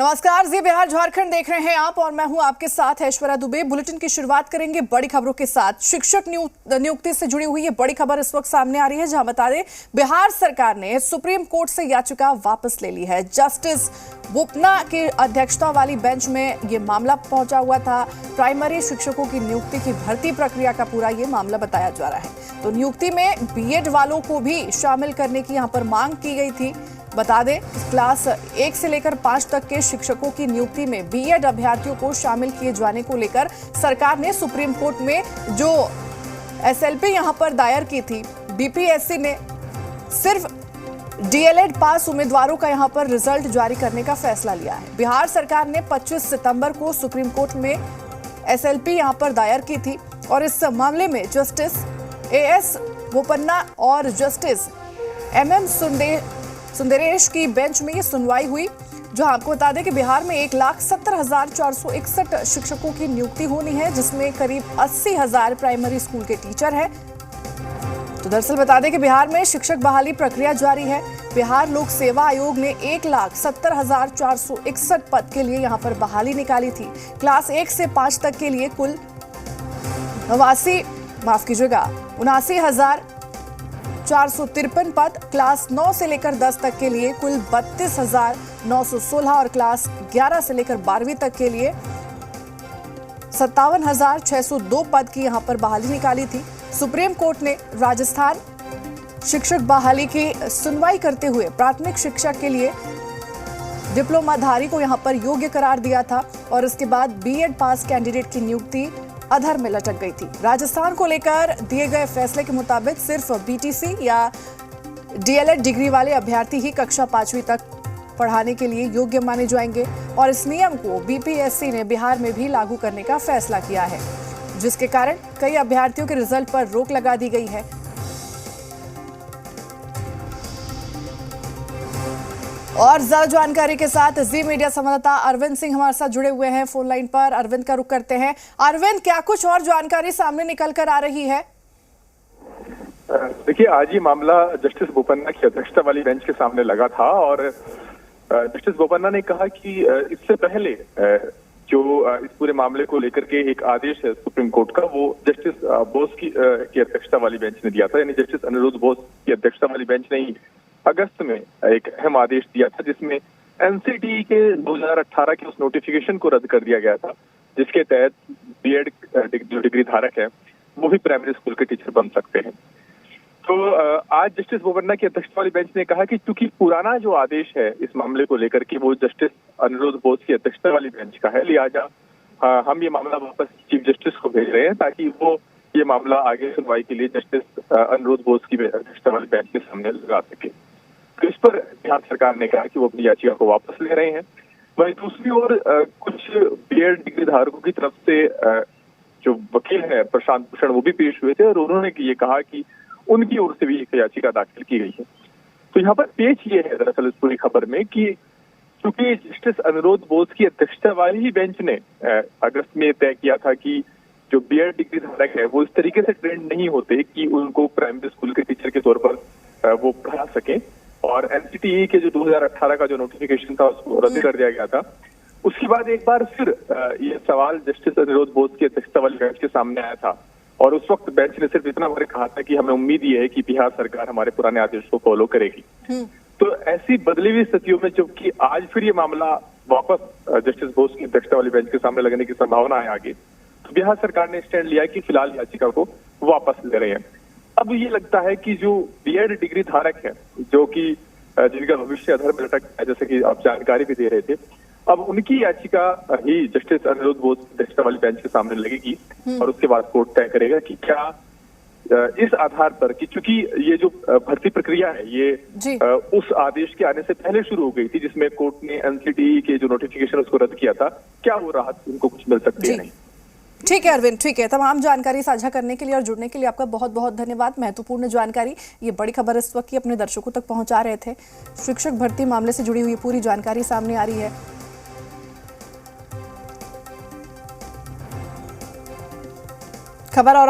नमस्कार, जी बिहार झारखंड देख रहे हैं आप और मैं हूं आपके साथ ऐश्वर्या दुबे। बुलेटिन की शुरुआत करेंगे बड़ी खबरों के साथ। शिक्षक नियुक्ति से जुड़ी हुई ये बड़ी खबर इस वक्त सामने आ रही है, जहां बता दें बिहार सरकार ने सुप्रीम कोर्ट से याचिका वापस ले ली है। जस्टिस बोपन्ना की अध्यक्षता वाली बेंच में ये मामला पहुंचा हुआ था। प्राइमरी शिक्षकों की नियुक्ति की भर्ती प्रक्रिया का पूरा ये मामला बताया जा रहा है। तो नियुक्ति में बीएड वालों को भी शामिल करने की यहाँ पर मांग की गई थी। बता दें, क्लास 1 से लेकर 5 तक के शिक्षकों की नियुक्ति में बीएड अभ्यर्थियों को शामिल किए जाने को लेकर सरकार ने सुप्रीम कोर्ट में जो एसएलपी यहां पर दायर की थी, बीपीएससी ने सिर्फ डीएलएड पास उम्मीदवारों का यहां पर रिजल्ट जारी करने का फैसला लिया है। बिहार सरकार ने 25 सितंबर को सुप्रीम कोर्ट में एसएलपी यहां पर दायर की थी और इस मामले में जस्टिस एएस बोपन्ना और जस्टिस एमएम सुंदरेश की बेंच में ये सुनवाई हुई। जो आपको बता दें कि बिहार में 1,70,461 शिक्षकों की नियुक्ति होनी है, जिसमें करीब 80,000 प्राइमरी स्कूल के टीचर हैं। तो दरअसल बता दें कि बिहार में शिक्षक बहाली प्रक्रिया जारी है। बिहार लोक सेवा आयोग ने 1,70,461 पद के लिए यहाँ पर बहाली निकाली थी। क्लास 1 से 5 तक के लिए कुल 79,453 पद, क्लास 9 से लेकर 10 तक के लिए कुल 32,916 और क्लास 11 से लेकर 12वीं तक के लिए 57,602 पद की यहां पर बहाली निकाली थी। सुप्रीम कोर्ट ने राजस्थान शिक्षक बहाली की सुनवाई करते हुए प्राथमिक शिक्षा के लिए डिप्लोमाधारी को यहां पर योग्य करार दिया था और इसके बाद बीएड पास कैंडिडेट की नियुक्ति अधर में लटक गई थी। राजस्थान को लेकर दिए गए फैसले के मुताबिक सिर्फ बीटीसी या डीएलएड डिग्री वाले अभ्यर्थी ही कक्षा 5वीं तक पढ़ाने के लिए योग्य माने जाएंगे और इस नियम को बीपीएससी ने बिहार में भी लागू करने का फैसला किया है, जिसके कारण कई अभ्यर्थियों के रिजल्ट पर रोक लगा दी गई है। और ज्यादा जानकारी के साथ जी मीडिया संवाददाता अरविंद सिंह हमारे साथ जुड़े हुए हैं फोन लाइन पर। अरविंद का रुख करते हैं। अरविंद, क्या कुछ और जानकारी सामने निकल कर आ रही है? देखिए, आज ये मामला जस्टिस बोपन्ना की अध्यक्षता वाली बेंच के सामने लगा था और जस्टिस बोपन्ना ने कहा कि इससे पहले जो इस पूरे मामले को लेकर के एक आदेश है सुप्रीम कोर्ट का, वो जस्टिस बोस की अध्यक्षता वाली बेंच ने दिया था। यानी जस्टिस अनिरुद्ध बोस की अध्यक्षता वाली बेंच ने ही अगस्त में एक अहम आदेश दिया था, जिसमें एनसीटी के 2018 के उस नोटिफिकेशन को रद्द कर दिया गया था, जिसके तहत बीएड जो डिग्री धारक है वो भी प्राइमरी स्कूल के टीचर बन सकते हैं। तो आज जस्टिस बोपन्ना की अध्यक्षता वाली बेंच ने कहा कि चूंकि पुराना जो आदेश है इस मामले को लेकर के वो जस्टिस अनिरुद्ध बोस की अध्यक्षता वाली बेंच का है, लिहाजा हम ये मामला वापस चीफ जस्टिस को भेज रहे हैं ताकि वो ये मामला आगे सुनवाई के लिए जस्टिस अनिरुद्ध बोस की अध्यक्षता वाली बेंच के सामने लगा सके। तो इस पर बिहार सरकार ने कहा कि वो अपनी याचिका को वापस ले रहे हैं। वहीं दूसरी ओर कुछ बीएड डिग्री धारकों की तरफ से जो वकील है प्रशांत भूषण, वो भी पेश हुए थे और उन्होंने ये कहा कि उनकी ओर से भी एक याचिका दाखिल की गई है। तो यहाँ पर पेच ये है दरअसल इस पूरी खबर में कि चूंकि जस्टिस अनिरुद्ध बोस की अध्यक्षता वाली ही बेंच ने अगस्त में तय किया था कि जो बीएड डिग्री धारक है वो इस तरीके से ट्रेंड नहीं होते कि उनको प्राइमरी स्कूल के टीचर के तौर पर वो पढ़ा सके, और एनसीटीई के जो 2018 का जो नोटिफिकेशन था उसको रद्द कर दिया गया था। उसके बाद एक बार फिर ये सवाल जस्टिस अनिरुद्ध बोस की अध्यक्षता वाली बेंच के सामने आया था और उस वक्त बेंच ने सिर्फ इतना बार कहा था कि हमें उम्मीद ये है कि बिहार सरकार हमारे पुराने आदेश को फॉलो करेगी। तो ऐसी बदली हुई स्थितियों में जबकि आज फिर ये मामला वापस जस्टिस बोस की अध्यक्षता वाली बेंच के सामने लगने की संभावना है आगे, तो बिहार सरकार ने स्टैंड लिया कि फिलहाल याचिका को वापस ले रहे हैं। अब ये लगता है कि जो बीएड डिग्री धारक है, जो कि जिनका भविष्य अधर में लटक है, जैसे कि आप जानकारी भी दे रहे थे, अब उनकी याचिका ही जस्टिस अनिरुद्ध बोस की अध्यक्षता वाली बेंच के सामने लगेगी और उसके बाद कोर्ट तय करेगा कि क्या इस आधार पर कि चूंकि ये जो भर्ती प्रक्रिया है ये उस आदेश के आने से पहले शुरू हो गई थी, जिसमें कोर्ट ने एनसीटी के जो नोटिफिकेशन उसको रद्द किया था, क्या वो राहत उनको कुछ मिल सकती है नहीं। ठीक है अरविंद, ठीक है। तमाम जानकारी साझा करने के लिए और जुड़ने के लिए आपका बहुत बहुत धन्यवाद। महत्वपूर्ण जानकारी, ये बड़ी खबर इस वक्त की अपने दर्शकों तक पहुंचा रहे थे। शिक्षक भर्ती मामले से जुड़ी हुई पूरी जानकारी सामने आ रही है। खबर और